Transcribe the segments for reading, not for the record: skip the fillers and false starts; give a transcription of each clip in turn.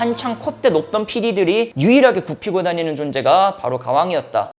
한창 콧대 높던 PD들이 유일하게 굽히고 다니는 존재가 바로 가왕이었다.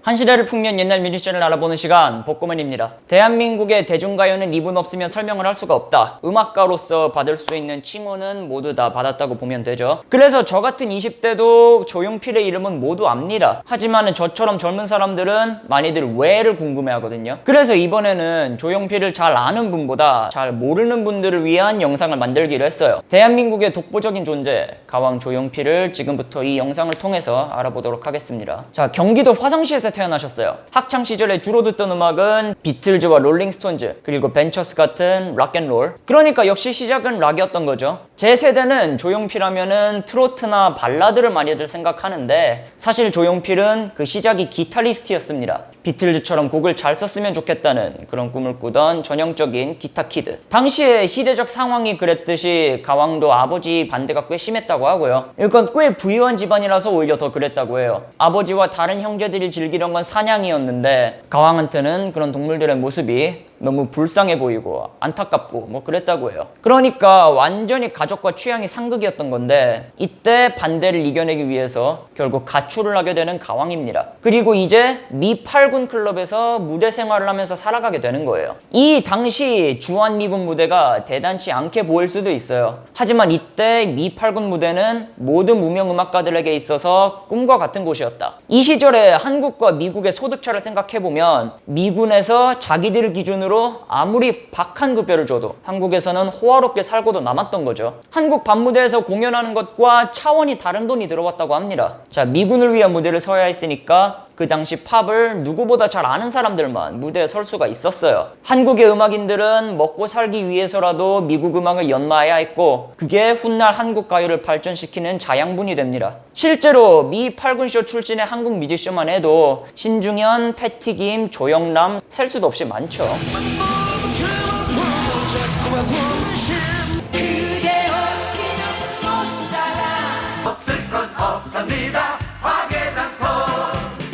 한 시대를 풍미한 옛날 뮤지션을 알아보는 시간, 복고맨입니다. 대한민국의 대중가요는 이분 없으면 설명을 할 수가 없다. 음악가로서 받을 수 있는 칭호는 모두 다 받았다고 보면 되죠. 그래서 저 같은 20대도 조용필의 이름은 모두 압니다. 하지만 저처럼 젊은 사람들은 많이들 왜를 궁금해하거든요. 그래서 이번에는 조용필을 잘 아는 분보다 잘 모르는 분들을 위한 영상을 만들기로 했어요. 대한민국의 독보적인 존재, 가왕 조용필을 지금부터 이 영상을 통해서 알아보도록 하겠습니다. 자, 경기도 화성시에서 태어나셨어요. 학창 시절에 주로 듣던 음악은 비틀즈와 롤링스톤즈, 그리고 벤처스 같은 락앤롤. 그러니까 역시 시작은 락이었던 거죠. 제 세대는 조용필 하면은 트로트나 발라드를 많이들 생각하는데 사실 조용필은 그 시작이 기타리스트였습니다. 비틀즈처럼 곡을 잘 썼으면 좋겠다는 그런 꿈을 꾸던 전형적인 기타 키드. 당시에 시대적 상황이 그랬듯이 가왕도 아버지 반대가 꽤 심했다고 하고요. 이건 꽤 부유한 집안이라서 오히려 더 그랬다고 해요. 아버지와 다른 형제들이 즐기던 건 사냥이었는데 가왕한테는 그런 동물들의 모습이 너무 불쌍해 보이고 안타깝고 뭐 그랬다고 해요. 그러니까 완전히 가족과 취향이 상극이었던 건데 이때 반대를 이겨내기 위해서 결국 가출을 하게 되는 가왕입니다. 그리고 이제 미8군 클럽에서 무대 생활을 하면서 살아가게 되는 거예요. 이 당시 주한미군 무대가 대단치 않게 보일 수도 있어요. 하지만 이때 미8군 무대는 모든 무명 음악가들에게 있어서 꿈과 같은 곳이었다. 이 시절에 한국과 미국의 소득차를 생각해보면 미군에서 자기들 기준으로 아무리 박한 급여를 줘도 한국에서는 호화롭게 살고도 남았던 거죠. 한국 밤무대에서 공연하는 것과 차원이 다른 돈이 들어왔다고 합니다. 자, 미군을 위한 무대를 서야 했으니까 그 당시 팝을 누구보다 잘 아는 사람들만 무대에 설 수가 있었어요. 한국의 음악인들은 먹고 살기 위해서라도 미국 음악을 연마해야 했고 그게 훗날 한국 가요를 발전시키는 자양분이 됩니다. 실제로 미 8군쇼 출신의 한국 뮤지션만 해도 신중현, 패티김, 조영남 셀 수도 없이 많죠.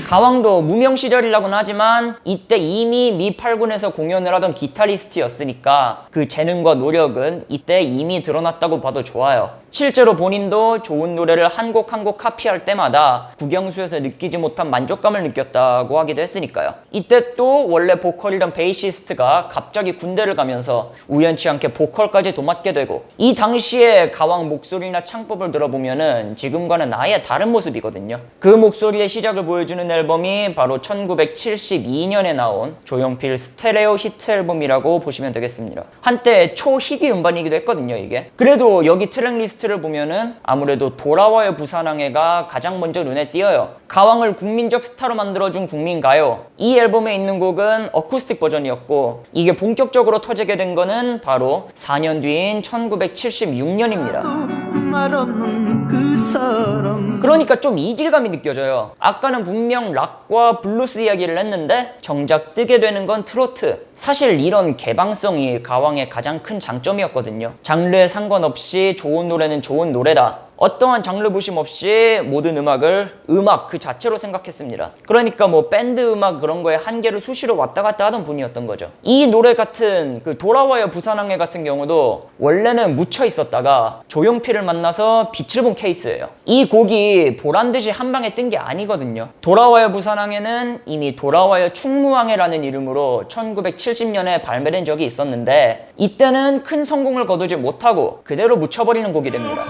가왕도 무명 시절이라고는 하지만 이때 이미 미8군에서 공연을 하던 기타리스트였으니까 그 재능과 노력은 이때 이미 드러났다고 봐도 좋아요. 실제로 본인도 좋은 노래를 한 곡 한 곡 카피할 때마다 국영수에서 느끼지 못한 만족감을 느꼈다고 하기도 했으니까요. 이때 또 원래 보컬이던 베이시스트가 갑자기 군대를 가면서 우연치 않게 보컬까지 도맡게 되고 이 당시에 가왕 목소리나 창법을 들어보면은 지금과는 아예 다른 모습이거든요. 그 목소리의 시작을 보여주는 앨범이 바로 1972년에 나온 조용필 스테레오 히트 앨범이라고 보시면 되겠습니다. 한때 초희귀 음반이기도 했거든요, 이게. 그래도 여기 트랙리스트를 보면은 아무래도 돌아와요 부산항해가 가장 먼저 눈에 띄어요. 가왕을 국민적 스타로 만들어준 국민가요. 이 앨범에 있는 곡은 어쿠스틱 버전이었고 이게 본격적으로 터지게 된 거는 바로 4년 뒤인 1976년입니다. 그러니까 좀 이질감이 느껴져요. 아까는 분명 락과 블루스 이야기를 했는데 정작 뜨게 되는 건 트로트. 사실 이런 개방성이 가왕의 가장 큰 장점이었거든요. 장르에 상관없이 좋은 노래는 좋은 노래다. 어떠한 장르 부심 없이 모든 음악을 음악 그 자체로 생각했습니다. 그러니까 뭐 밴드 음악 그런 거에 한계를 수시로 왔다 갔다 하던 분이었던 거죠. 이 노래 같은 그 돌아와요 부산항해 같은 경우도 원래는 묻혀 있었다가 조용필을 만나서 빛을 본 케이스예요. 이 곡이 보란 듯이 한 방에 뜬 게 아니거든요. 돌아와요 부산항해는 이미 돌아와요 충무항해라는 이름으로 1970년에 발매된 적이 있었는데 이때는 큰 성공을 거두지 못하고 그대로 묻혀버리는 곡이 됩니다.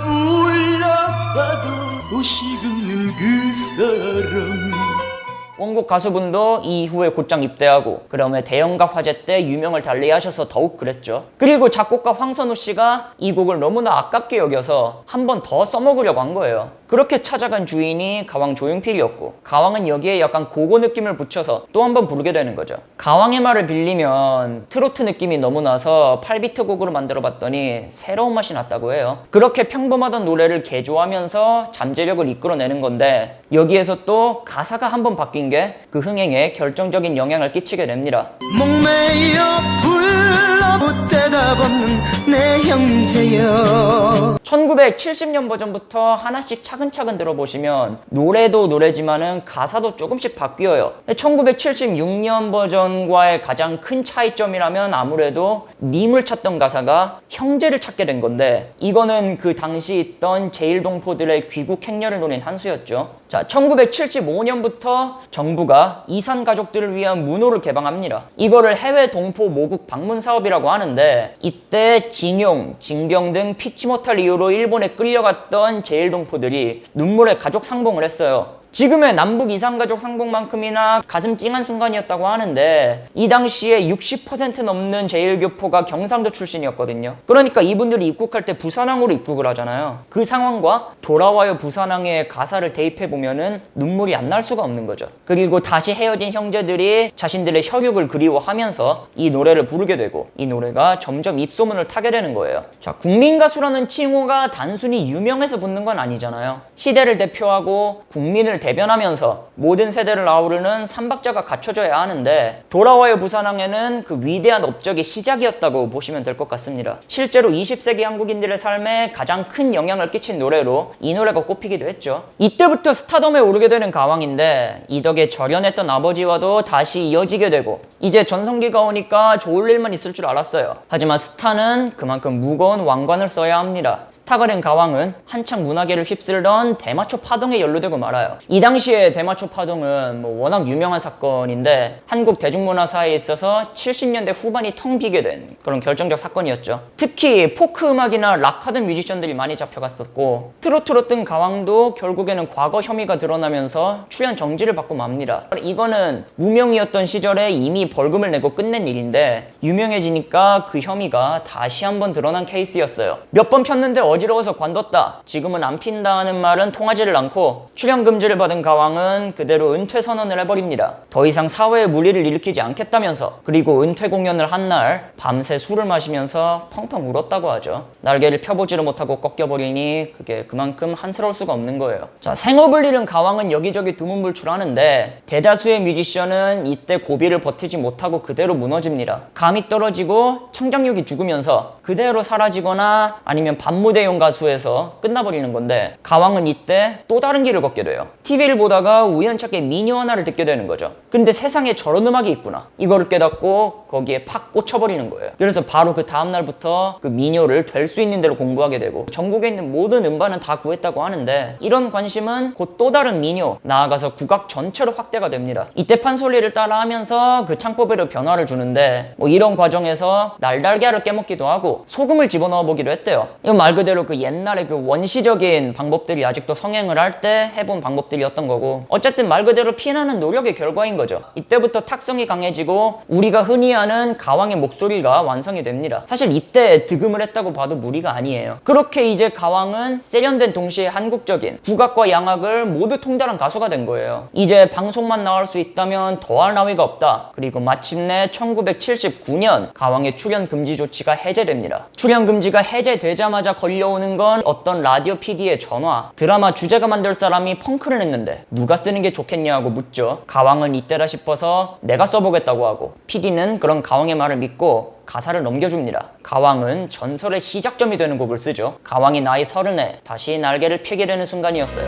원곡 가수분도 이후에 곧장 입대하고 그러면 대형가 화제 때 유명을 달리하셔서 더욱 그랬죠. 그리고 작곡가 황선우 씨가 이 곡을 너무나 아깝게 여겨서 한 번 더 써먹으려고 한 거예요. 그렇게 찾아간 주인이 가왕 조용필이었고 가왕은 여기에 약간 고고 느낌을 붙여서 또 한 번 부르게 되는 거죠. 가왕의 말을 빌리면 트로트 느낌이 너무 나서 8비트 곡으로 만들어 봤더니 새로운 맛이 났다고 해요. 그렇게 평범하던 노래를 개조하면서 잠재력을 이끌어내는 건데 여기에서 또 가사가 한 번 바뀐 게 그 흥행에 결정적인 영향을 끼치게 됩니다. 목매여 불러 대답 없는 내 형제여. 1970년 버전부터 하나씩 차근차근 들어보시면 노래도 노래지만은 가사도 조금씩 바뀌어요. 1976년 버전과의 가장 큰 차이점이라면 아무래도 님을 찾던 가사가 형제를 찾게 된 건데, 이거는 그 당시 있던 제1동포들의 귀국 행렬을 노린 한 수였죠. 자, 1975년부터 정부가 이산 가족들을 위한 문호를 개방합니다. 이거를 해외 동포 모국 방문 사업이라고 하는데, 이때 징용, 징병 등 피치 못할 이유로 일본에 끌려갔던 제1동포들이 눈물의 가족 상봉을 했어요. 지금의 남북 이산가족 상봉만큼이나 가슴 찡한 순간이었다고 하는데, 이 당시에 60% 넘는 제1교포가 경상도 출신이었거든요. 그러니까 이분들이 입국할 때 부산항으로 입국을 하잖아요. 그 상황과 돌아와요 부산항의 가사를 대입해보면은 눈물이 안 날 수가 없는 거죠. 그리고 다시 헤어진 형제들이 자신들의 혈육을 그리워하면서 이 노래를 부르게 되고, 이 노래가 점점 입소문을 타게 되는 거예요. 자, 국민가수라는 칭호가 단순히 유명해서 붙는 건 아니잖아요. 시대를 대표하고 국민을 대변하면서 모든 세대를 아우르는 삼박자가 갖춰져야 하는데, 돌아와요 부산항에는 그 위대한 업적의 시작이었다고 보시면 될 것 같습니다. 실제로 20세기 한국인들의 삶에 가장 큰 영향을 끼친 노래로 이 노래가 꼽히기도 했죠. 이때부터 스타덤에 오르게 되는 가왕인데, 이 덕에 절연했던 아버지와도 다시 이어지게 되고, 이제 전성기가 오니까 좋을 일만 있을 줄 알았어요. 하지만 스타는 그만큼 무거운 왕관을 써야 합니다. 스타가 된 가왕은 한창 문화계를 휩쓸던 대마초 파동에 연루되고 말아요. 이 당시에 대마초 파동은 워낙 유명한 사건인데, 한국 대중문화사에 있어서 70년대 후반이 텅 비게 된 그런 결정적 사건이었죠. 특히 포크 음악이나 락하던 뮤지션들이 많이 잡혀갔었고, 트로트로 뜬 가왕도 결국에는 과거 혐의가 드러나면서 출연 정지를 받고 맙니다. 이거는 무명이었던 시절에 이미 벌금을 내고 끝낸 일인데, 유명해지니까 그 혐의가 다시 한번 드러난 케이스였어요. 몇 번 폈는데 어지러워서 관뒀다, 지금은 안 핀다는 말은 통하지를 않고, 출연 금지를 받은 가왕은 그대로 은퇴 선언을 해버립니다. 더 이상 사회에 물의를 일으키지 않겠다면서. 그리고 은퇴 공연을 한 날 밤새 술을 마시면서 펑펑 울었다고 하죠. 날개를 펴보지를 못하고 꺾여버리니 그게 그만큼 한스러울 수가 없는 거예요. 자, 생업을 잃은 가왕은 여기저기 두문불출하는데, 대다수의 뮤지션은 이때 고비를 버티지 못하고 그대로 무너집니다. 감이 떨어지고 창작력이 죽으면서 그대로 사라지거나 아니면 밤무대용 가수에서 끝나버리는 건데, 가왕은 이때 또 다른 길을 걷게 돼요. TV를 보다가 우연찮게 미녀 하나를 듣게 되는 거죠. 근데 세상에 저런 음악이 있구나, 이거를 깨닫고 거기에 팍 꽂혀버리는 거예요. 그래서 바로 그 다음날부터 그 미녀를 될 수 있는 대로 공부하게 되고, 전국에 있는 모든 음반은 다 구했다고 하는데, 이런 관심은 곧 또 다른 미녀, 나아가서 국악 전체로 확대가 됩니다. 이때 판소리를 따라하면서 그 창법에도 변화를 주는데, 이런 과정에서 날달걀을 깨먹기도 하고 소금을 집어넣어 보기도 했대요. 이건 말 그대로 그 옛날에 그 원시적인 방법들이 아직도 성행을 할 때 해본 방법들이었던 거고, 어쨌든 말 그대로 피나는 노력의 결과인 거죠. 이때부터 탁성이 강해지고 우리가 흔히 아는 가왕의 목소리가 완성이 됩니다. 사실 이때 득음을 했다고 봐도 무리가 아니에요. 그렇게 이제 가왕은 세련된 동시에 한국적인 국악과 양악을 모두 통달한 가수가 된 거예요. 이제 방송만 나올 수 있다면 더할 나위가 없다. 그리고 마침내 1979년 가왕의 출연 금지 조치가 해제됩니다. 출연 금지가 해제되자마자 걸려오는 건 어떤 라디오 PD의 전화, 드라마 주제가 만들 사람이 펑크를 냈는데 누가 쓰는 게 좋겠냐고 묻죠. 가왕은 이때라 싶어서 내가 써보겠다고 하고, PD는 그런 가왕의 말을 믿고 가사를 넘겨줍니다. 가왕은 전설의 시작점이 되는 곡을 쓰죠. 가왕이 나이 30에 다시 날개를 펴게 되는 순간이었어요.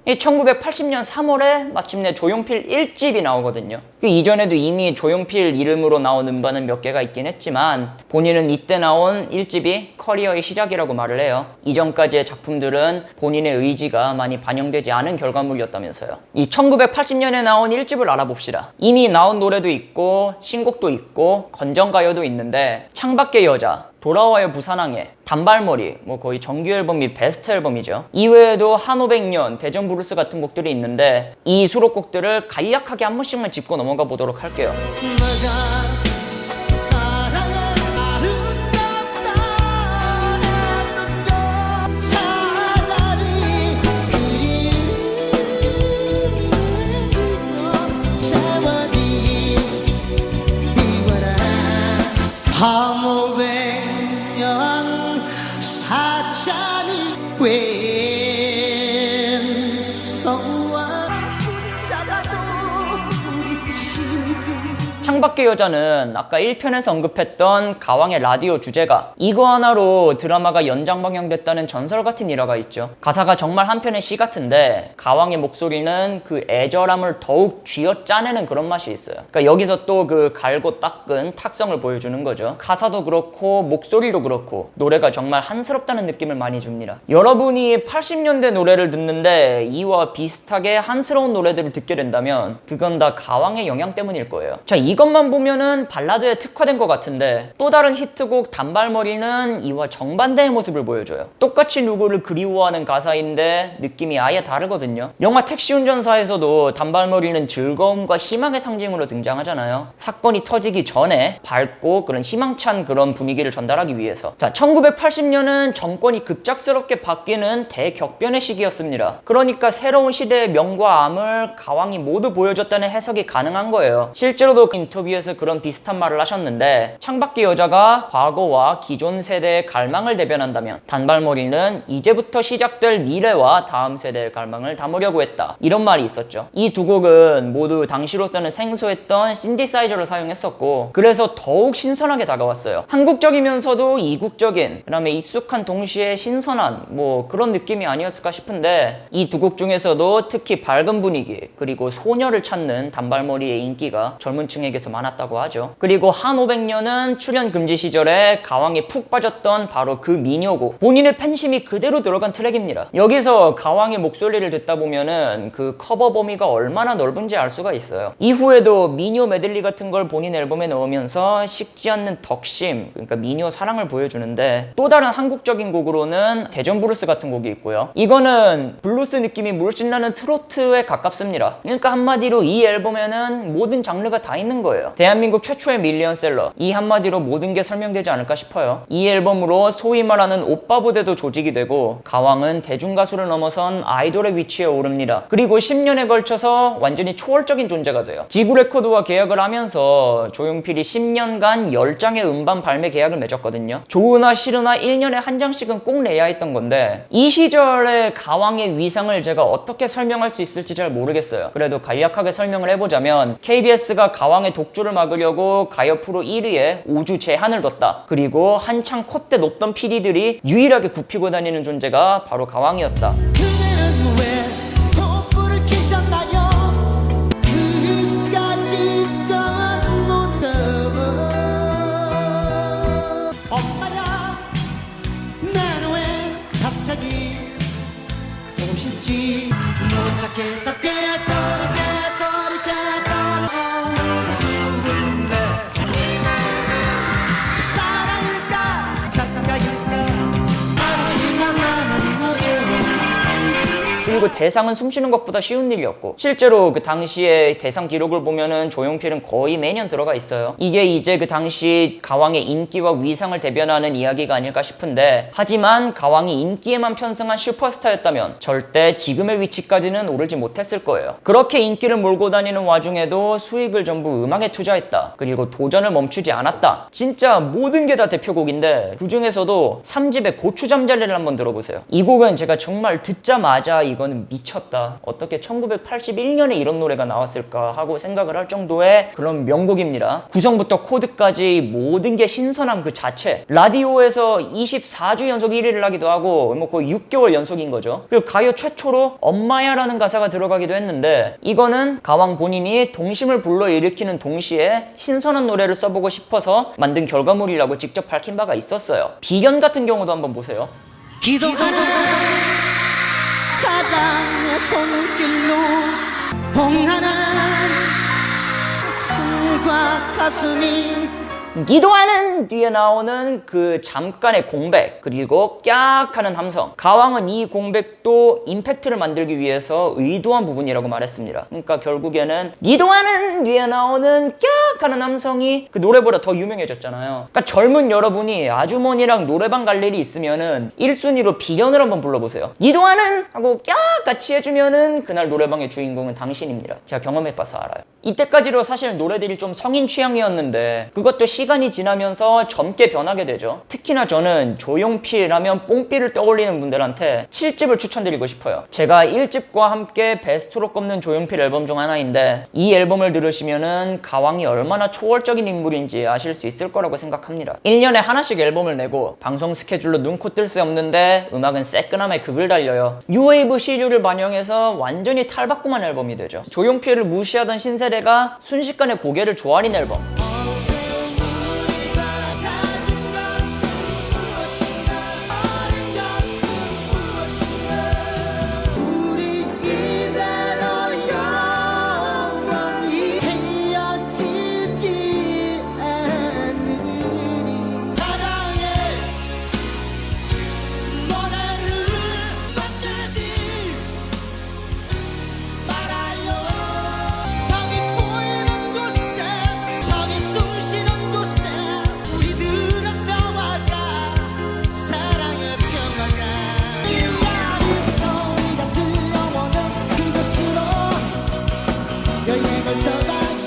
1980년 3월에 마침내 조용필 1집이 나오거든요. 그 이전에도 이미 조용필 이름으로 나온 음반은 몇 개가 있긴 했지만, 본인은 이때 나온 1집이 커리어의 시작이라고 말을 해요. 이전까지의 작품들은 본인의 의지가 많이 반영되지 않은 결과물이었다면서요. 이 1980년에 나온 1집을 알아봅시다. 이미 나온 노래도 있고 신곡도 있고 건전가요도 있는데, 창밖의 여자, 돌아와요 부산항에, 단발머리, 거의 정규 앨범 및 베스트 앨범이죠. 이외에도 한오백년, 대전 브루스 같은 곡들이 있는데, 이 수록곡들을 간략하게 한 번씩만 짚고 넘어가 보도록 할게요. 왼성와 붙잡아도 우리 친 창밖의 여자는 아까 1편에서 언급했던 가왕의 라디오 주제가 이거 하나로 드라마가 연장 방영됐다는 전설 같은 일화가 있죠. 가사가 정말 한편의 시 같은데 가왕의 목소리는 그 애절함을 더욱 쥐어 짜내는 그런 맛이 있어요. 그러니까 여기서 또 그 갈고 닦은 탁성을 보여주는 거죠. 가사도 그렇고 목소리도 그렇고 노래가 정말 한스럽다는 느낌을 많이 줍니다. 여러분이 80년대 노래를 듣는데 이와 비슷하게 한스러운 노래들을 듣게 된다면 그건 다 가왕의 영향 때문일 거예요. 자, 이것만 보면은 발라드에 특화된 것 같은데 또 다른 히트곡 단발머리는 이와 정반대의 모습을 보여줘요. 똑같이 누구를 그리워하는 가사인데 느낌이 아예 다르거든요. 영화 택시운전사에서도 단발머리는 즐거움과 희망의 상징으로 등장하잖아요. 사건이 터지기 전에 밝고 그런 희망찬 그런 분위기를 전달하기 위해서. 자, 1980년은 정권이 급작스럽게 바뀌는 대격변의 시기였습니다. 그러니까 새로운 시대의 명과 암을 가왕이 모두 보여줬다는 해석이 가능한 거예요. 실제로도 인터뷰에서 그런 비슷한 말을 하셨는데 창밖의 여자가 과거와 기존 세대의 갈망을 대변한다면 단발머리는 이제부터 시작될 미래와 다음 세대의 갈망을 담으려고 했다. 이런 말이 있었죠. 이 두 곡은 모두 당시로서는 생소했던 신디사이저를 사용했었고 그래서 더욱 신선하게 다가왔어요. 한국적이면서도 이국적인 그다음에 익숙한 동시에 신선한 뭐 그런 느낌이 아니었을까 싶은데 이 두 곡 중에서도 특히 밝은 분위기 그리고 소녀를 찾는 단발머리의 인기가 젊은 층에게서 많았다고 하죠. 그리고 한 500년은 출연 금지 시절에 가왕에 푹 빠졌던 바로 그 미녀곡 본인의 팬심이 그대로 들어간 트랙입니다. 여기서 가왕의 목소리를 듣다 보면은 그 커버 범위가 얼마나 넓은지 알 수가 있어요. 이후에도 미녀 메들리 같은 걸 본인 앨범에 넣으면서 식지 않는 덕심 그러니까 미녀 사랑을 보여주는데 또 다른 한국적인 곡으로는 대전 브루스 같은 곡이 있고요. 이거는 블루스 느낌이 물씬 나는 트로트에 가깝습니다. 그러니까 한마디로 이 앨범에는 모든 장르가 다 있는 거예요. 대한민국 최초의 밀리언셀러 이 한마디로 모든 게 설명되지 않을까 싶어요. 이 앨범으로 소위 말하는 오빠 부대도 조직이 되고 가왕은 대중가수를 넘어선 아이돌의 위치에 오릅니다. 그리고 10년에 걸쳐서 완전히 초월적인 존재가 돼요. 지구레코드와 계약을 하면서 조용필이 10년간 10장의 음반 발매 계약을 맺었거든요. 좋으나 싫으나 1년에 한 장씩은 꼭 내야 했던 건데 이 시절의 가왕의 위상을 제가 어떻게 설명할 수 있을지 잘 모르겠어요. 그래도 간략하게 설명을 해보자면 KBS가 가왕의 독주를 막으려고 가요 프로 1위에 5주 제한을 뒀다. 그리고 한창 콧대 높던 PD들이 유일하게 굽히고 다니는 존재가 바로 가왕이었다. 그대는 왜 촛불을 켜셨나요? 그까짓 건 못 엄마야 나는 왜 갑자기 보고 싶지 못 찾겠다 깨꼬리 아쉬운데 사랑일까 작가일까 아직만 나는 그리고 대상은 숨쉬는 것보다 쉬운 일이었고 실제로 그 당시에 대상 기록을 보면은 조용필은 거의 매년 들어가 있어요. 이게 이제 그 당시 가왕의 인기와 위상을 대변하는 이야기가 아닐까 싶은데 하지만 가왕이 인기에만 편승한 슈퍼스타였다면 절대 지금의 위치까지는 오르지 못했을 거예요. 그렇게 인기를 몰고 다니는 와중에도 수익을 전부 음악에 투자했다. 그리고 도전을 멈추지 않았다. 진짜 모든 게 다 대표곡인데 그 중에서도 3집의 고추잠자리를 한번 들어보세요. 이 곡은 제가 정말 듣자마자 이거는 미쳤다. 어떻게 1981년에 이런 노래가 나왔을까 하고 생각을 할 정도의 그런 명곡입니다. 구성부터 코드까지 모든 게 신선함 그 자체. 라디오에서 24주 연속 1위를 하기도 하고 뭐 거의 6개월 연속인 거죠. 그리고 가요 최초로 엄마야 라는 가사가 들어가기도 했는데 이거는 가왕 본인이 동심을 불러일으키는 동시에 신선한 노래를 써보고 싶어서 만든 결과물이라고 직접 밝힌 바가 있었어요. 비견 같은 경우도 한번 보세요. 기도하는 사랑의 손길로 봉하는 숨과 가슴이 기도하는 뒤에 나오는 그 잠깐의 공백 그리고 깍 하는 함성. 가왕은 이 공백도 임팩트를 만들기 위해서 의도한 부분이라고 말했습니다. 그러니까 결국에는 기도하는 뒤에 나오는 깍 하는 함성이 그 노래보다 더 유명해졌잖아요. 그러니까 젊은 여러분이 아주머니랑 노래방 갈 일이 있으면은 1순위로 비견을 한번 불러보세요. 기도하는 하고 깍 같이 해주면은 그날 노래방의 주인공은 당신입니다. 제가 경험해봐서 알아요. 이때까지로 사실 노래들이 좀 성인 취향이었는데 그것도 시간이 지나면서 젊게 변하게 되죠. 특히나 저는 조용필 하면 뽕필을 떠올리는 분들한테 7집을 추천드리고 싶어요. 제가 1집과 함께 베스트로 꼽는 조용필 앨범 중 하나인데 이 앨범을 들으시면은 가왕이 얼마나 초월적인 인물인지 아실 수 있을 거라고 생각합니다. 1년에 하나씩 앨범을 내고 방송 스케줄로 눈코 뜰 새 없는데 음악은 새끈함에 극을 달려요. 뉴웨이브 시류를 반영해서 완전히 탈바꿈한 앨범이 되죠. 조용필을 무시하던 신세대가 순식간에 고개를 조아린 앨범.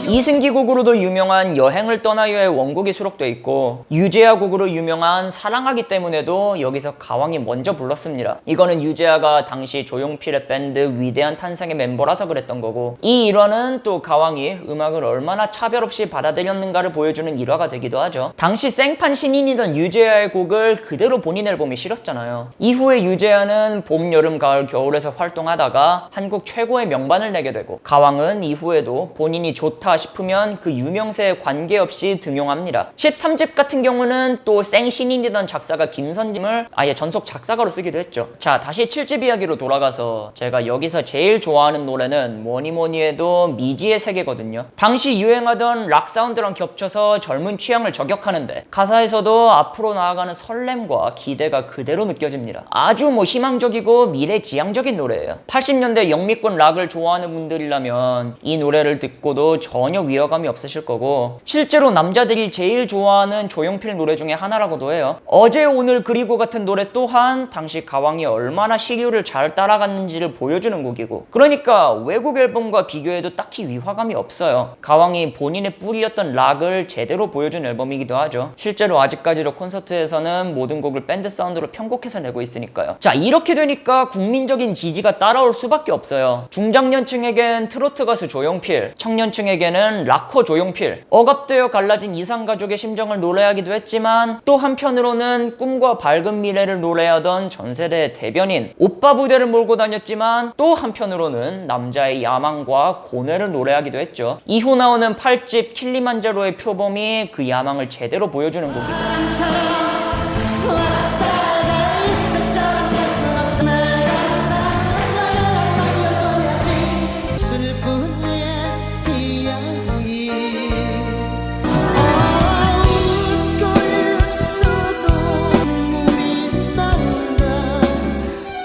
이승기 곡으로도 유명한 여행을 떠나요의 원곡이 수록되어 있고 유재하 곡으로 유명한 사랑하기 때문에도 여기서 가왕이 먼저 불렀습니다. 이거는 유재하가 당시 조용필의 밴드 위대한 탄생의 멤버라서 그랬던 거고 이 일화는 또 가왕이 음악을 얼마나 차별 없이 받아들였는가를 보여주는 일화가 되기도 하죠. 당시 생판 신인이던 유재하의 곡을 그대로 본인 앨범에 실었잖아요. 이후에 유재하는 봄, 여름, 가을, 겨울에서 활동하다가 한국 최고의 명반을 내게 되고 가왕은 이후에도 본인이 좋다 싶으면 그 유명세에 관계없이 등용합니다. 13집 같은 경우는 또 생신인이던 작사가 김선임을 아예 전속 작사가로 쓰기도 했죠. 자, 다시 7집 이야기로 돌아가서 제가 여기서 제일 좋아하는 노래는 뭐니 해도 미지의 세계거든요. 당시 유행하던 락 사운드랑 겹쳐서 젊은 취향을 저격하는데 가사에서도 앞으로 나아가는 설렘과 기대가 그대로 느껴집니다. 아주 희망적이고 미래지향적인 노래예요. 80년대 영미권 락을 좋아하는 분들이라면 이 노래를 듣고도 전혀 위화감이 없으실 거고 실제로 남자들이 제일 좋아하는 조용필 노래 중에 하나라고도 해요. 어제 오늘 그리고 같은 노래 또한 당시 가왕이 얼마나 시류를 잘 따라갔는지를 보여주는 곡이고 그러니까 외국 앨범과 비교해도 딱히 위화감이 없어요. 가왕이 본인의 뿌리였던 락을 제대로 보여준 앨범이기도 하죠. 실제로 아직까지도 콘서트에서는 모든 곡을 밴드 사운드로 편곡해서 내고 있으니까요. 자, 이렇게 되니까 국민적인 지지가 따라올 수밖에 없어요. 중장년층에겐 트로트 가수 조용필, 청년층에게는 락커 조용필, 억압되어 갈라진 이상가족의 심정을 노래하기도 했지만 또 한편으로는 꿈과 밝은 미래를 노래하던 전세대의 대변인, 오빠 부대를 몰고 다녔지만 또 한편으로는 남자의 야망과 고뇌를 노래하기도 했죠. 이후 나오는 8집 킬리만자로의 표범이 그 야망을 제대로 보여주는 곡이죠.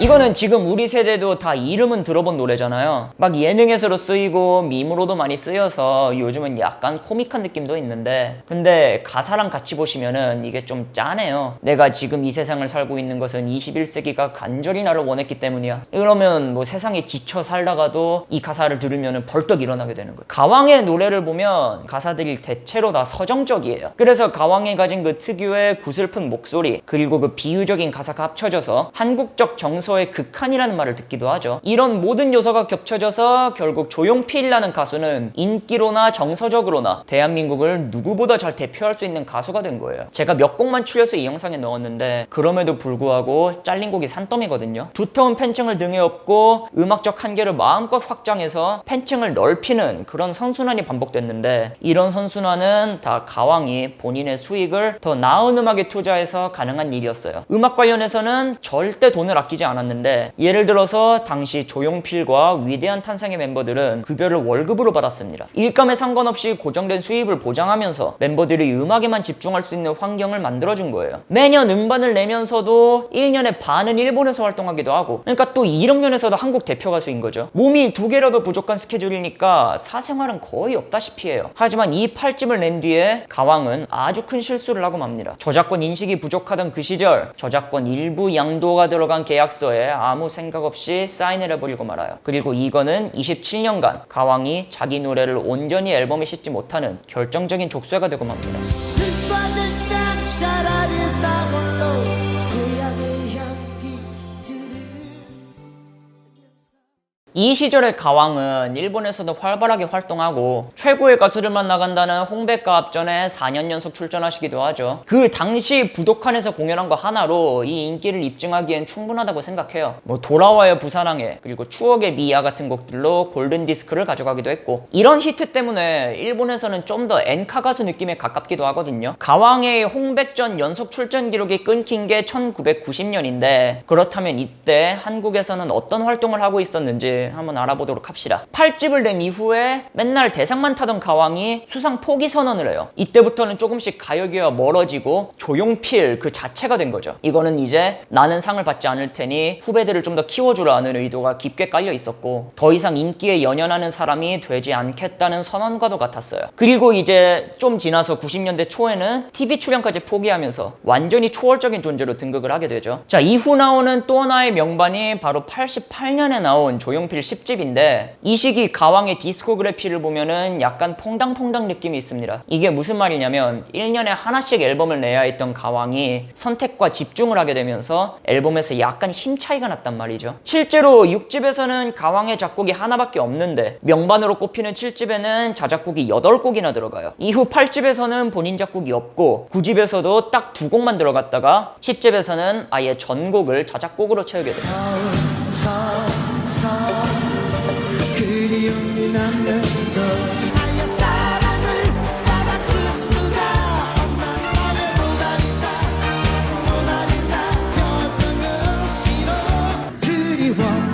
이거는 지금 우리 세대도 다 이름은 들어본 노래잖아요. 막 예능에서도 쓰이고 밈으로도 많이 쓰여서 요즘은 약간 코믹한 느낌도 있는데 근데 가사랑 같이 보시면은 이게 좀 짠해요. 내가 지금 이 세상을 살고 있는 것은 21세기가 간절히 나를 원했기 때문이야. 이러면 세상에 지쳐 살다가도 이 가사를 들으면은 벌떡 일어나게 되는 거예요. 가왕의 노래를 보면 가사들이 대체로 다 서정적이에요. 그래서 가왕이 가진 그 특유의 구슬픈 목소리 그리고 그 비유적인 가사가 합쳐져서 한국적 정서의 극한이라는 말을 듣기도 하죠. 이런 모든 요소가 겹쳐져서 결국 조용필이라는 가수는 인기로나 정서적으로나 대한민국을 누구보다 잘 대표할 수 있는 가수가 된 거예요. 제가 몇 곡만 추려서 이 영상에 넣었는데 그럼에도 불구하고 잘린 곡이 산더미거든요. 두터운 팬층을 등에 업고 음악적 한계를 마음껏 확장해서 팬층을 넓히는 그런 선순환이 반복됐는데 이런 선순환은 다 가왕이 본인의 수익을 더 나은 음악에 투자해서 가능한 일이었어요. 음악 관련해서는 절대 돈을 아끼지 않았는데 예를 들어서 당시 조용필과 위대한 탄생의 멤버들은 급여를 월급으로 받았습니다. 일감에 상관없이 고정된 수입을 보장하면서 멤버들이 음악에만 집중할 수 있는 환경을 만들어준 거예요. 매년 음반을 내면서도 1년에 반은 일본에서 활동하기도 하고 그러니까 또 이런 면에서도 한국 대표 가수인 거죠. 몸이 2개라도 부족한 스케줄이니까 사생활은 거의 없다시피 해요. 하지만 이 8집을 낸 뒤에 가왕은 아주 큰 실수를 하고 맙니다. 저작권 인식이 부족하던 그 시절 저작권 일부 양도가 들어간 계약서에 아무 생각 없이 사인을 해버리고 말아요. 그리고 이거는 27년간 가왕이 자기 노래를 온전히 앨범에 싣지 못하는 결정적인 족쇄가 되고 맙니다. 이 시절의 가왕은 일본에서도 활발하게 활동하고 최고의 가수들만 나간다는 홍백가 앞전에 4년 연속 출전하시기도 하죠. 그 당시 부도칸에서 공연한 거 하나로 이 인기를 입증하기엔 충분하다고 생각해요. 뭐 돌아와요 부사랑해, 그리고 추억의 미야 같은 곡들로 골든디스크를 가져가기도 했고, 이런 히트 때문에 일본에서는 좀 더 엔카 가수 느낌에 가깝기도 하거든요. 가왕의 홍백전 연속 출전 기록이 끊긴 게 1990년인데 그렇다면 이때 한국에서는 어떤 활동을 하고 있었는지 한번 알아보도록 합시다. 8집을 낸 이후에 맨날 대상만 타던 가왕이 수상 포기 선언을 해요. 이때부터는 조금씩 가요계와 멀어지고 조용필 그 자체가 된 거죠. 이거는 이제 나는 상을 받지 않을 테니 후배들을 좀 더 키워주라는 의도가 깊게 깔려 있었고, 더 이상 인기에 연연하는 사람이 되지 않겠다는 선언과도 같았어요. 그리고 이제 좀 지나서 90년대 초에는 TV 출연까지 포기하면서 완전히 초월적인 존재로 등극을 하게 되죠. 자, 이후 나오는 또 하나의 명반이 바로 88년에 나온 조용필 10집인데 이 시기 가왕의 디스코그래피를 보면은 약간 퐁당퐁당 느낌이 있습니다. 이게 무슨 말이냐면 1년에 하나씩 앨범을 내야 했던 가왕이 선택과 집중을 하게 되면서 앨범에서 약간 힘 차이가 났단 말이죠. 실제로 6집에서는 가왕의 작곡이 하나밖에 없는데 명반으로 꼽히는 7집에는 자작곡이 8곡이나 들어가요. 이후 8집에서는 본인 작곡이 없고 9집에서도 딱 2곡만 들어갔다가 10집에서는 아예 전곡을 자작곡으로 채우게 돼요. 그리움이 남는 것 나의 사랑을 받아줄 수가 없는 나의 모나리자 표정은 싫어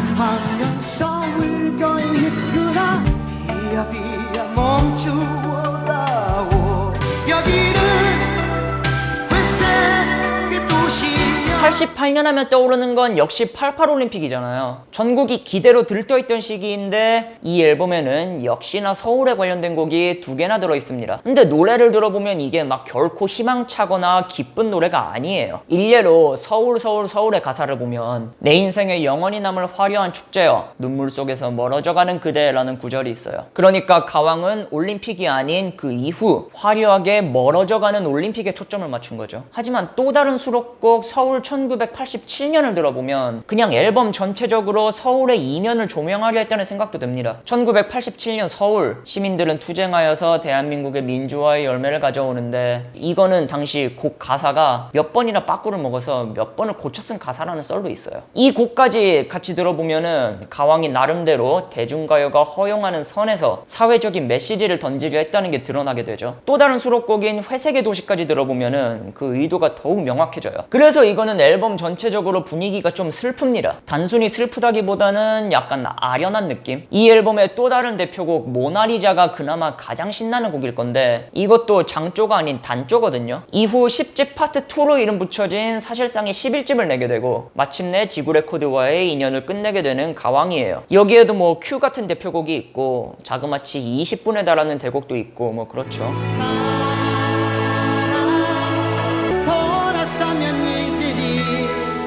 그리워하면서 울고 있구나 비야 비야 멈추어다오 여기는 회색의 도시야. 88년 하면 떠오르는 건 역시 88 올림픽이잖아요. 전국이 기대로 들떠있던 시기인데 이 앨범에는 역시나 서울에 관련된 곡이 2개나 들어있습니다. 근데 노래를 들어보면 이게 막 결코 희망차거나 기쁜 노래가 아니에요. 일례로 서울의 가사를 보면 내 인생에 영원히 남을 화려한 축제여 눈물 속에서 멀어져가는 그대라는 구절이 있어요. 그러니까 가왕은 올림픽이 아닌 그 이후 화려하게 멀어져가는 올림픽에 초점을 맞춘 거죠. 하지만 또 다른 수록곡 서울 1987년을 들어보면 그냥 앨범 전체적으로 서울의 이면을 조명하려 했다는 생각도 듭니다. 1987년 서울, 시민들은 투쟁하여서 대한민국의 민주화의 열매를 가져오는데 이거는 당시 곡 가사가 몇 번이나 빠꾸를 먹어서 몇 번을 고쳐 쓴 가사라는 썰도 있어요. 이 곡까지 같이 들어보면은 가왕이 나름대로 대중가요가 허용하는 선에서 사회적인 메시지를 던지려 했다는 게 드러나게 되죠. 또 다른 수록곡인 회색의 도시까지 들어보면은 그 의도가 더욱 명확해져요. 그래서 이거는 앨범 전체적으로 분위기가 좀 슬픕니다. 단순히 슬프다기보다는 약간 아련한 느낌? 이 앨범의 또 다른 대표곡 모나리자가 그나마 가장 신나는 곡일 건데 이것도 장조가 아닌 단조거든요. 이후 10집 파트 2로 이름 붙여진 사실상의 11집을 내게 되고 마침내 지구레코드와의 인연을 끝내게 되는 가왕이에요. 여기에도 뭐 큐 같은 대표곡이 있고 자그마치 20분에 달하는 대곡도 있고 뭐 그렇죠.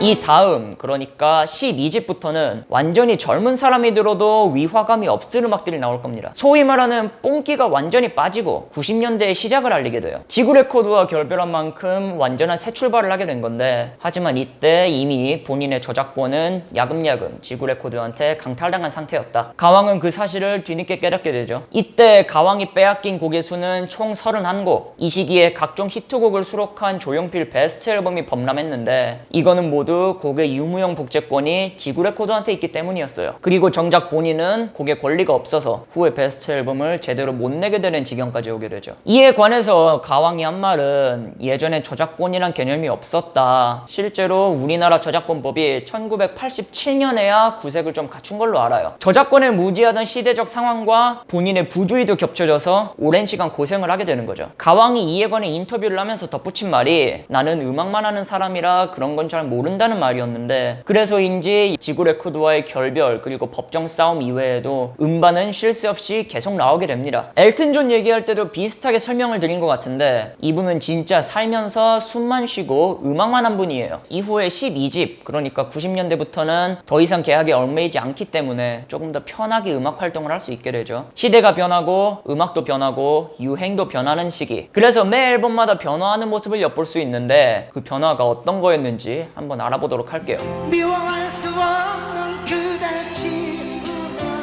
이 다음 그러니까 12집부터는 완전히 젊은 사람이 들어도 위화감이 없을 음악들이 나올 겁니다. 소위 말하는 뽕기가 완전히 빠지고 90년대의 시작을 알리게 돼요. 지구레코드와 결별한 만큼 완전한 새 출발을 하게 된 건데 하지만 이때 이미 본인의 저작권은 야금야금 지구레코드한테 강탈당한 상태였다. 가왕은 그 사실을 뒤늦게 깨닫게 되죠. 이때 가왕이 빼앗긴 곡의 수는 총 31곡. 이 시기에 각종 히트곡을 수록한 조용필 베스트 앨범이 범람했는데 이거는 모두 곡의 유무형 복제권이 지구레코드한테 있기 때문이었어요. 그리고 정작 본인은 곡의 권리가 없어서 후에 베스트 앨범을 제대로 못 내게 되는 지경까지 오게 되죠. 이에 관해서 가왕이 한 말은 예전에 저작권이란 개념이 없었다. 실제로 우리나라 저작권법이 1987년에야 구색을 좀 갖춘 걸로 알아요. 저작권에 무지하던 시대적 상황과 본인의 부주의도 겹쳐져서 오랜 시간 고생을 하게 되는 거죠. 가왕이 이에 관해 인터뷰를 하면서 덧붙인 말이 나는 음악만 하는 사람이라 그런 건 잘 모른다는 말이었는데 그래서인지 지구레코드와의 결별 그리고 법정 싸움 이외에도 음반은 쉴 새 없이 계속 나오게 됩니다. 엘튼 존 얘기할 때도 비슷하게 설명을 드린 것 같은데 이분은 진짜 살면서 숨만 쉬고 음악만 한 분이에요. 이후에 12집 그러니까 90년대부터는 더 이상 계약에 얽매이지 않기 때문에 조금 더 편하게 음악 활동을 할 수 있게 되죠. 시대가 변하고 음악도 변하고 유행도 변하는 시기. 그래서 매 앨범마다 변화하는 모습을 엿볼 수 있는데 그 변화가 어떤 거였는지 한번 알아보도록 할게요. 미워할 수 없는 그댈 지우라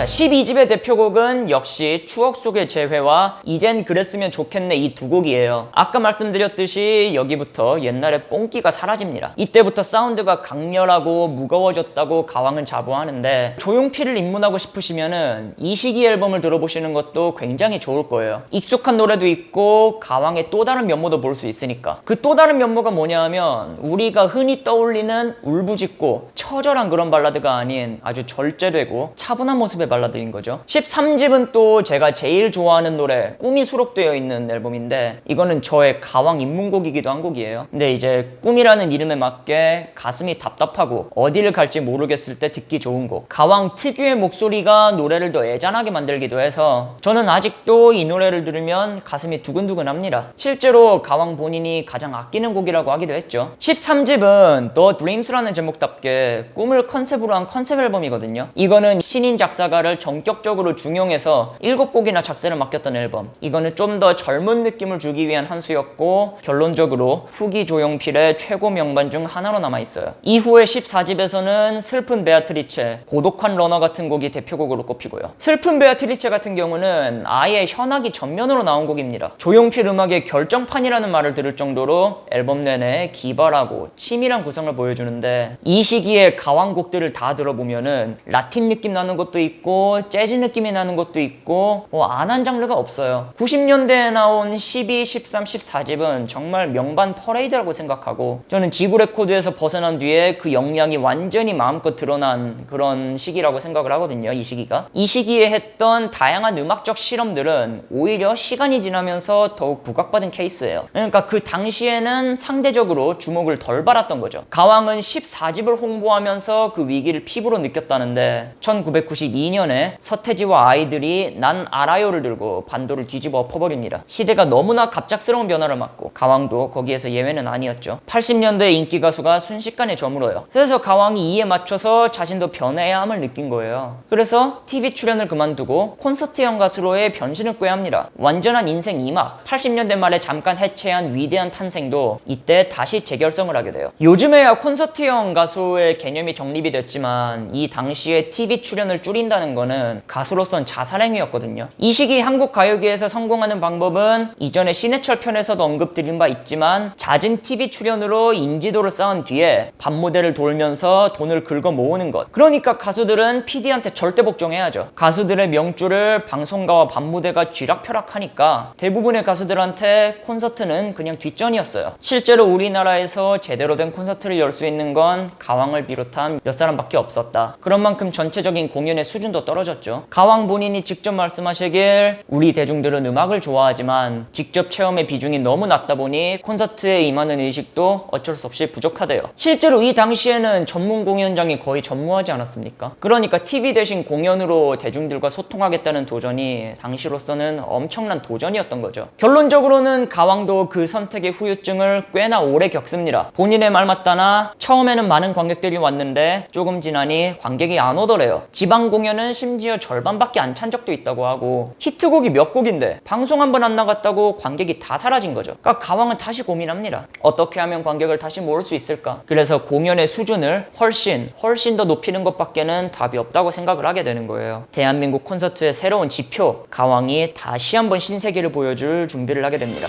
자, 12집의 대표곡은 역시 추억 속의 재회와 이젠 그랬으면 좋겠네 이 두 곡이에요. 아까 말씀드렸듯이 여기부터 옛날의 뽕기가 사라집니다. 이때부터 사운드가 강렬하고 무거워졌다고 가왕은 자부하는데 조용필을 입문하고 싶으시면은 이 시기 앨범을 들어보시는 것도 굉장히 좋을 거예요. 익숙한 노래도 있고 가왕의 또 다른 면모도 볼 수 있으니까. 그 또 다른 면모가 뭐냐 하면 우리가 흔히 떠올리는 울부짖고 처절한 그런 발라드가 아닌 아주 절제되고 차분한 모습의 발라드인 거죠. 13집은 또 제가 제일 좋아하는 노래 꿈이 수록되어 있는 앨범인데 이거는 저의 가왕 입문곡이기도 한 곡이에요. 근데 이제 꿈이라는 이름에 맞게 가슴이 답답하고 어디를 갈지 모르겠을 때 듣기 좋은 곡. 가왕 특유의 목소리가 노래를 더 애잔하게 만들기도 해서 저는 아직도 이 노래를 들으면 가슴이 두근두근합니다. 실제로 가왕 본인이 가장 아끼는 곡이라고 하기도 했죠. 13집은 The Dreams라는 제목답게 꿈을 컨셉으로 한 컨셉 앨범이거든요. 이거는 신인 작사가를 전격적으로 중용해서 7곡이나 작사를 맡겼던 앨범. 이거는 좀 더 젊은 느낌을 주기 위한 한 수였고 결론적으로 후기 조용필의 최고 명반 중 하나로 남아있어요. 이후에 14집에서는 슬픈 베아트리체, 고독한 러너 같은 곡이 대표곡으로 꼽히고요. 슬픈 베아트리체 같은 경우는 아예 현악이 전면으로 나온 곡입니다. 조용필 음악의 결정판이라는 말을 들을 정도로 앨범 내내 기발하고 치밀한 구성을 보여주는데 이 시기에 가왕곡들을 다 들어보면은 라틴 느낌 나는 것도 있고 재즈 느낌이 나는 것도 있고 안 한 장르가 없어요. 90년대에 나온 12, 13, 14집은 정말 명반 퍼레이드라고 생각하고 저는 지구 레코드에서 벗어난 뒤에 그 역량이 완전히 마음껏 드러난 그런 시기라고 생각을 하거든요. 이 시기가. 이 시기에 했던 다양한 음악적 실험들은 오히려 시간이 지나면서 더욱 부각받은 케이스예요. 그러니까 그 당시에는 상대적으로 주목을 덜 받았던 거죠. 가왕은 14집을 홍보하면서 그 위기를 피부로 느꼈다는데 1992년에 서태지와 아이들이 난 알아요를 들고 반도를 뒤집어 엎어버립니다. 시대가 너무나 갑작스러운 변화를 맞고 가왕도 거기에서 예외는 아니었죠. 80년대 인기 가수가 순식간에 저물어요. 그래서 가왕이 이에 맞춰서 자신도 변해야 함을 느낀 거예요. 그래서 TV 출연을 그만두고 콘서트형 가수로의 변신을 꾀합니다. 완전한 인생 2막 80년대 말에 잠깐 해체한 위대한 탄생도 이때 다시 재결성을 하게 돼요. 요즘에야 콘서트형 가수의 개념이 정립이 됐지만 이 당시에 TV 출연을 줄인다는 거는 가수로선 자살행위였거든요. 이 시기 한국 가요계에서 성공하는 방법은 이전에 신해철 편에서도 언급드린 바 있지만 잦은 TV 출연으로 인지도를 쌓은 뒤에 밤무대를 돌면서 돈을 긁어 모으는 것. 그러니까 가수들은 PD한테 절대 복종해야죠. 가수들의 명주를 방송가와 밤무대가 쥐락펴락하니까 대부분의 가수들한테 콘서트는 그냥 뒷전이었어요. 실제로 우리나라에서 제대로 된 콘서트를 열 수 있는 건 가왕을 비롯한 몇 사람밖에 없었다. 그런 만큼 전체적인 공연의 수준도 떨어졌죠. 가왕 본인이 직접 말씀하시길 우리 대중들은 음악을 좋아하지만 직접 체험의 비중이 너무 낮다 보니 콘서트에 임하는 의식도 어쩔 수 없이 부족하대요. 실제로 이 당시에는 전문 공연장이 거의 전무하지 않았습니까? 그러니까 TV 대신 공연으로 대중들과 소통하겠다는 도전이 당시로서는 엄청난 도전이었던 거죠. 결론적으로는 가왕도 그 선택의 후유증을 꽤나 오래 겪습니다. 본인의 말 맞다나 처음에는 많은 관객들이 왔는데 조금 지나니 관객이 안 오더래요. 지방 공연은 심지어 절반밖에 안 찬 적도 있다고 하고 히트곡이 몇 곡인데 방송 한 번 안 나갔다고 관객이 다 사라진 거죠. 그러니까 가왕은 다시 고민합니다. 어떻게 하면 관객을 다시 모을 수 있을까? 그래서 공연의 수준을 훨씬 더 높이는 것밖에는 답이 없다고 생각을 하게 되는 거예요. 대한민국 콘서트의 새로운 지표, 가왕이 다시 한번 신세계를 보여줄 준비를 하게 됩니다.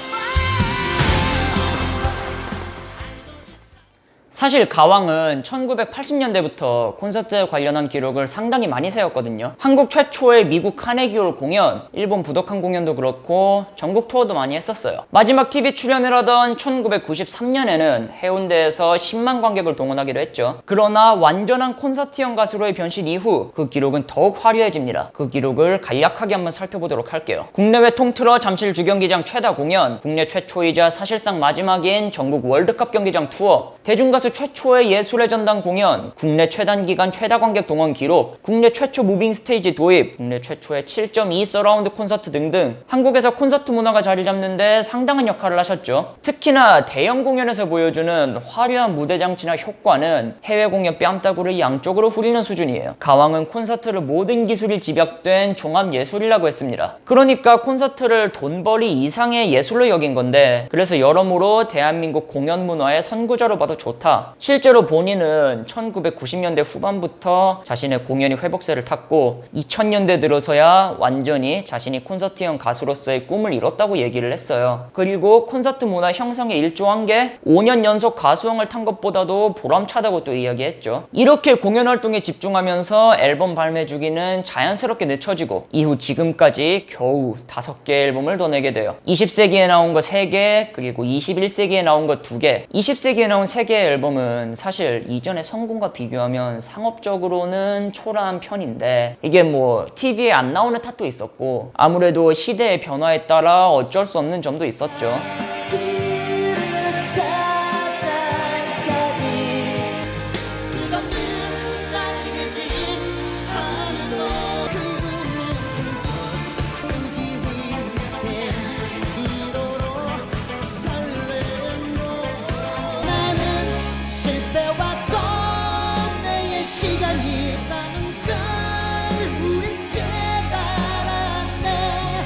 사실 가왕은 1980년대부터 콘서트에 관련한 기록을 상당히 많이 세웠거든요. 한국 최초의 미국 카네기홀 공연, 일본 부도칸 공연도 그렇고 전국 투어도 많이 했었어요. 마지막 TV 출연을 하던 1993년에는 해운대에서 10만 관객을 동원하기로 했죠. 그러나 완전한 콘서트형 가수로의 변신 이후 그 기록은 더욱 화려해집니다. 그 기록을 간략하게 한번 살펴보도록 할게요. 국내외 통틀어 잠실 주경기장 최다 공연, 국내 최초이자 사실상 마지막인 전국 월드컵 경기장 투어, 대중가수 최초의 예술의 전당 공연, 국내 최단기간 최다 관객 동원 기록, 국내 최초 무빙 스테이지 도입, 국내 최초의 7.2 서라운드 콘서트 등등 한국에서 콘서트 문화가 자리 잡는데 상당한 역할을 하셨죠. 특히나 대형 공연에서 보여주는 화려한 무대 장치나 효과는 해외 공연 뺨따구를 양쪽으로 후리는 수준이에요. 가왕은 콘서트를 모든 기술이 집약된 종합예술이라고 했습니다. 그러니까 콘서트를 돈벌이 이상의 예술로 여긴 건데 그래서 여러모로 대한민국 공연 문화의 선구자로 봐도 좋다. 합니다. 실제로 본인은 1990년대 후반부터 자신의 공연이 회복세를 탔고 2000년대 들어서야 완전히 자신이 콘서트형 가수로서의 꿈을 이뤘다고 얘기를 했어요. 그리고 콘서트 문화 형성에 일조한 게 5년 연속 가수왕을 탄 것보다도 보람차다고 또 이야기했죠. 이렇게 공연 활동에 집중하면서 앨범 발매 주기는 자연스럽게 늦춰지고 이후 지금까지 겨우 5개의 앨범을 더 내게 돼요. 20세기에 나온 거 3개, 그리고 21세기에 나온 거 2개. 20세기에 나온 3개의 앨범은 사실 이전의 성공과 비교하면 상업적으로는 초라한 편인데, 이게 뭐 TV에 안 나오는 탓도 있었고 아무래도 시대의 변화에 따라 어쩔 수 없는 점도 있었죠.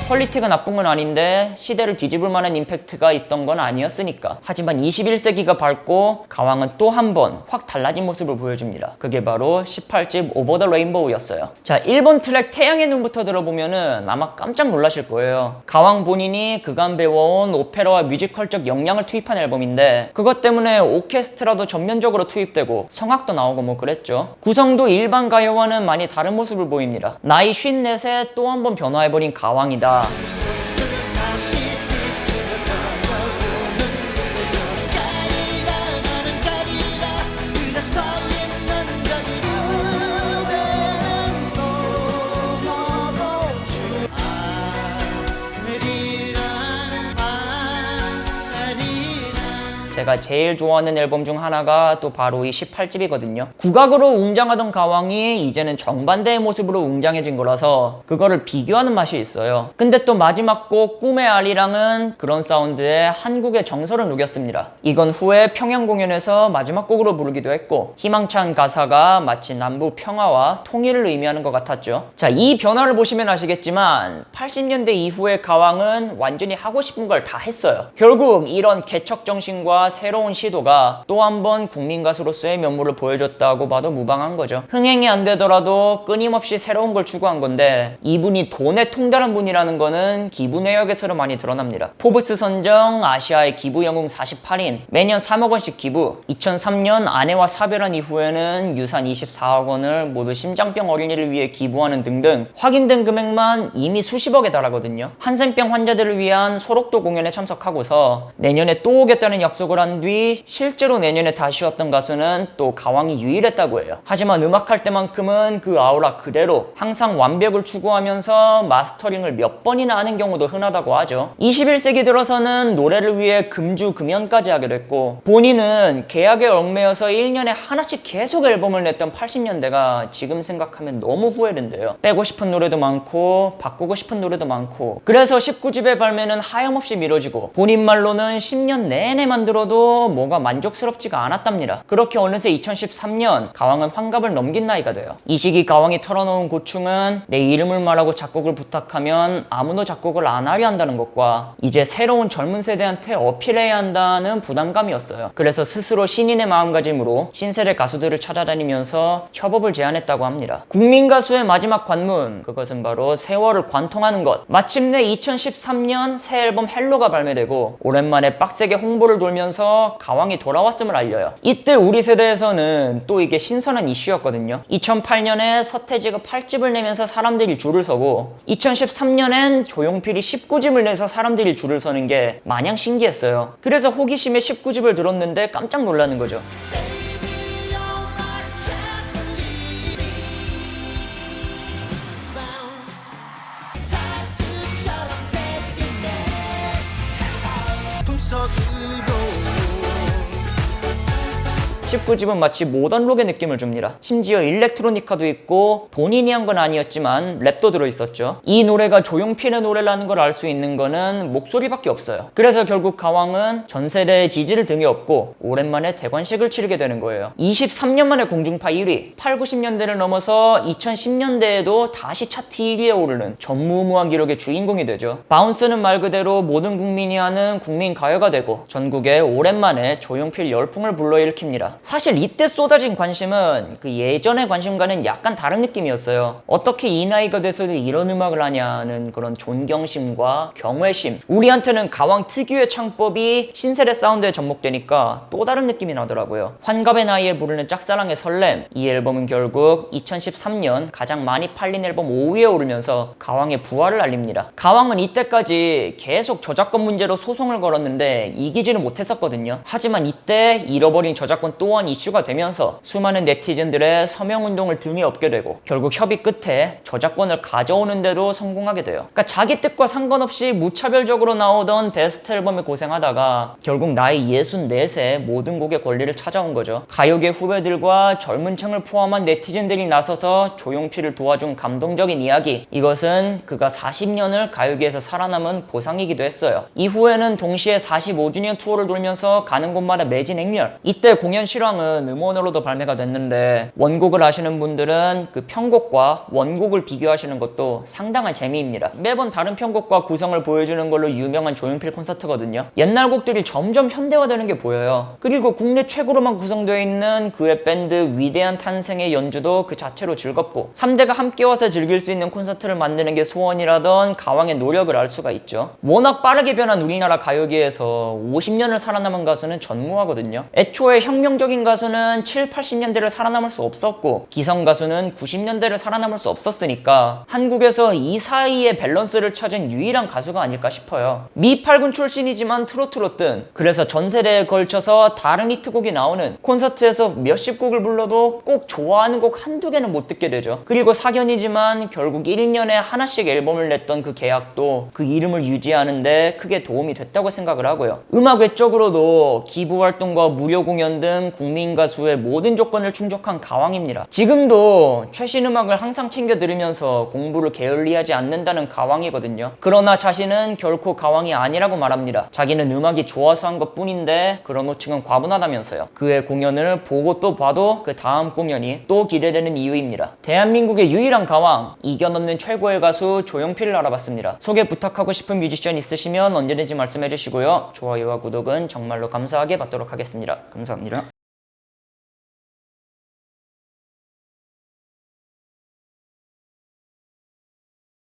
퀄리티가 나쁜 건 아닌데 시대를 뒤집을 만한 임팩트가 있던 건 아니었으니까. 하지만 21세기가 밝고 가왕은 또 한 번 확 달라진 모습을 보여줍니다. 그게 바로 18집 오버 더 레인보우였어요. 자, 1번 트랙 태양의 눈부터 들어보면은 아마 깜짝 놀라실 거예요. 가왕 본인이 그간 배워온 오페라와 뮤지컬적 역량을 투입한 앨범인데, 그것 때문에 오케스트라도 전면적으로 투입되고 성악도 나오고 뭐 그랬죠. 구성도 일반 가요와는 많이 다른 모습을 보입니다. 나이 54에 또 한 번 변화해버린 가왕이다. 제가 제일 좋아하는 앨범 중 하나가 또 바로 이 18집이거든요. 국악으로 웅장하던 가왕이 이제는 정반대의 모습으로 웅장해진 거라서 그거를 비교하는 맛이 있어요. 근데 또 마지막 곡 꿈의 아리랑은 그런 사운드에 한국의 정서를 녹였습니다. 이건 후에 평양 공연에서 마지막 곡으로 부르기도 했고, 희망찬 가사가 마치 남북 평화와 통일을 의미하는 것 같았죠. 자, 이 변화를 보시면 아시겠지만 80년대 이후의 가왕은 완전히 하고 싶은 걸 다 했어요. 결국 이런 개척 정신과 새로운 시도가 또 한 번 국민 가수로서의 면모를 보여줬다고 봐도 무방한 거죠. 흥행이 안 되더라도 끊임없이 새로운 걸 추구한 건데, 이분이 돈에 통달한 분이라는 거는 기부 내역에서도 많이 드러납니다. 포브스 선정 아시아의 기부 영웅 48인, 매년 3억 원씩 기부, 2003년 아내와 사별한 이후에는 유산 24억 원을 모두 심장병 어린이를 위해 기부하는 등등 확인된 금액만 이미 수십억에 달하거든요. 한센병 환자들을 위한 소록도 공연에 참석하고서 내년에 또 오겠다는 약속을 한 뒤 실제로 내년에 다시 왔던 가수는 또 가왕이 유일했다고 해요. 하지만 음악할 때만큼은 그 아우라 그대로 항상 완벽을 추구하면서 마스터링을 몇 번이나 하는 경우도 흔하다고 하죠. 21세기 들어서는 노래를 위해 금주 금연까지 하게 됐고, 본인은 계약에 얽매여서 1년에 하나씩 계속 앨범을 냈던 80년대가 지금 생각하면 너무 후회된대요. 빼고 싶은 노래도 많고 바꾸고 싶은 노래도 많고, 그래서 19집의 발매는 하염없이 미뤄지고 본인 말로는 10년 내내 만들어도 뭐가 만족스럽지가 않았답니다. 그렇게 어느새 2013년 가왕은 환갑을 넘긴 나이가 돼요. 이 시기 가왕이 털어놓은 고충은 내 이름을 말하고 작곡을 부탁하면 아무도 작곡을 안 하려 한다는 것과 이제 새로운 젊은 세대한테 어필해야 한다는 부담감이었어요. 그래서 스스로 신인의 마음가짐으로 신세대 가수들을 찾아다니면서 협업을 제안했다고 합니다. 국민 가수의 마지막 관문, 그것은 바로 세월을 관통하는 것. 마침내 2013년 새 앨범 헬로가 발매되고 오랜만에 빡세게 홍보를 돌면서 가왕이 돌아왔음을 알려요. 이때 우리 세대에서는 또 이게 신선한 이슈였거든요. 2008년에 서태지가 8집을 내면서 사람들이 줄을 서고 2013년엔 조용필이 19집을 내서 사람들이 줄을 서는 게 마냥 신기했어요. 그래서 호기심에 19집을 들었는데 깜짝 놀라는 거죠. 꿈속으로 19집은 마치 모던록의 느낌을 줍니다. 심지어 일렉트로니카도 있고 본인이 한 건 아니었지만 랩도 들어있었죠. 이 노래가 조용필의 노래라는 걸 알 수 있는 거는 목소리밖에 없어요. 그래서 결국 가왕은 전 세대의 지지를 등에 업고 오랜만에 대관식을 치르게 되는 거예요. 23년 만에 공중파 1위, 8, 90년대를 넘어서 2010년대에도 다시 차트 1위에 오르는 전무후무한 기록의 주인공이 되죠. 바운스는 말 그대로 모든 국민이 하는 국민 가요가 되고 전국에 오랜만에 조용필 열풍을 불러일으킵니다. 사실 이때 쏟아진 관심은 그 예전의 관심과는 약간 다른 느낌이었어요. 어떻게 이 나이가 돼서도 이런 음악을 하냐는 그런 존경심과 경외심. 우리한테는 가왕 특유의 창법이 신세대 사운드에 접목되니까 또 다른 느낌이 나더라고요. 환갑의 나이에 부르는 짝사랑의 설렘. 이 앨범은 결국 2013년 가장 많이 팔린 앨범 5위에 오르면서 가왕의 부활을 알립니다. 가왕은 이때까지 계속 저작권 문제로 소송을 걸었는데 이기지는 못했었거든요. 하지만 이때 잃어버린 저작권 또한 이슈가 되면서 수많은 네티즌들의 서명운동을 등에 업게 되고 결국 협의 끝에 저작권을 가져오는 데도 성공하게 돼요. 그러니까 자기 뜻과 상관없이 무차별적으로 나오던 베스트 앨범에 고생하다가 결국 나이 64세 모든 곡의 권리를 찾아온 거죠. 가요계 후배들과 젊은 층을 포함한 네티즌들이 나서서 조용필을 도와준 감동적인 이야기. 이것은 그가 40년을 가요계에서 살아남은 보상이기도 했어요. 이후에는 동시에 45주년 투어를 돌면서 가는 곳마다 매진 행렬. 이때 공연 실황은 음원으로도 발매가 됐는데 원곡을 아시는 분들은 그 편곡과 원곡을 비교하시는 것도 상당한 재미입니다. 매번 다른 편곡과 구성을 보여주는 걸로 유명한 조용필 콘서트거든요. 옛날 곡들이 점점 현대화되는 게 보여요. 그리고 국내 최고로만 구성되어 있는 그의 밴드 위대한 탄생의 연주도 그 자체로 즐겁고 3대가 함께 와서 즐길 수 있는 콘서트를 만드는 게 소원이라던 가왕의 노력을 알 수가 있죠. 워낙 빠르게 변한 우리나라 가요계에서 50년을 살아남은 가수는 전무하거든요. 애초에 혁명적인 가수는 7, 80년대를 살아남을 수 없었고 기성 가수는 90년대를 살아남을 수 없었으니까 한국에서 이 사이의 밸런스를 찾은 유일한 가수가 아닐까 싶어요. 미팔군 출신이지만 트로트로 뜬, 그래서 전 세대에 걸쳐서 다른 히트곡이 나오는, 콘서트에서 몇십 곡을 불러도 꼭 좋아하는 곡 한두 개는 못 듣게 되죠. 그리고 사견이지만 결국 1년에 하나씩 앨범을 냈던 그 계약도 그 이름을 유지하는데 크게 도움이 됐다고 생각을 하고요. 음악 외적으로도 기부 활동과 무료 공연 등 국민 가수의 모든 조건을 충족한 가왕입니다. 지금도 최신 음악을 항상 챙겨 들으면서 공부를 게을리하지 않는다는 가왕이거든요. 그러나 자신은 결코 가왕이 아니라고 말합니다. 자기는 음악이 좋아서 한 것 뿐인데 그런 호칭은 과분하다면서요. 그의 공연을 보고 또 봐도 그 다음 공연이 또 기대되는 이유입니다. 대한민국의 유일한 가왕, 이겨넘는 최고의 가수 조용필을 알아봤습니다. 소개 부탁하고 싶은 뮤지션 있으시면 언제든지 말씀해 주시고요. 좋아요와 구독은 정말로 감사하게 받도록 하겠습니다. 감사합니다.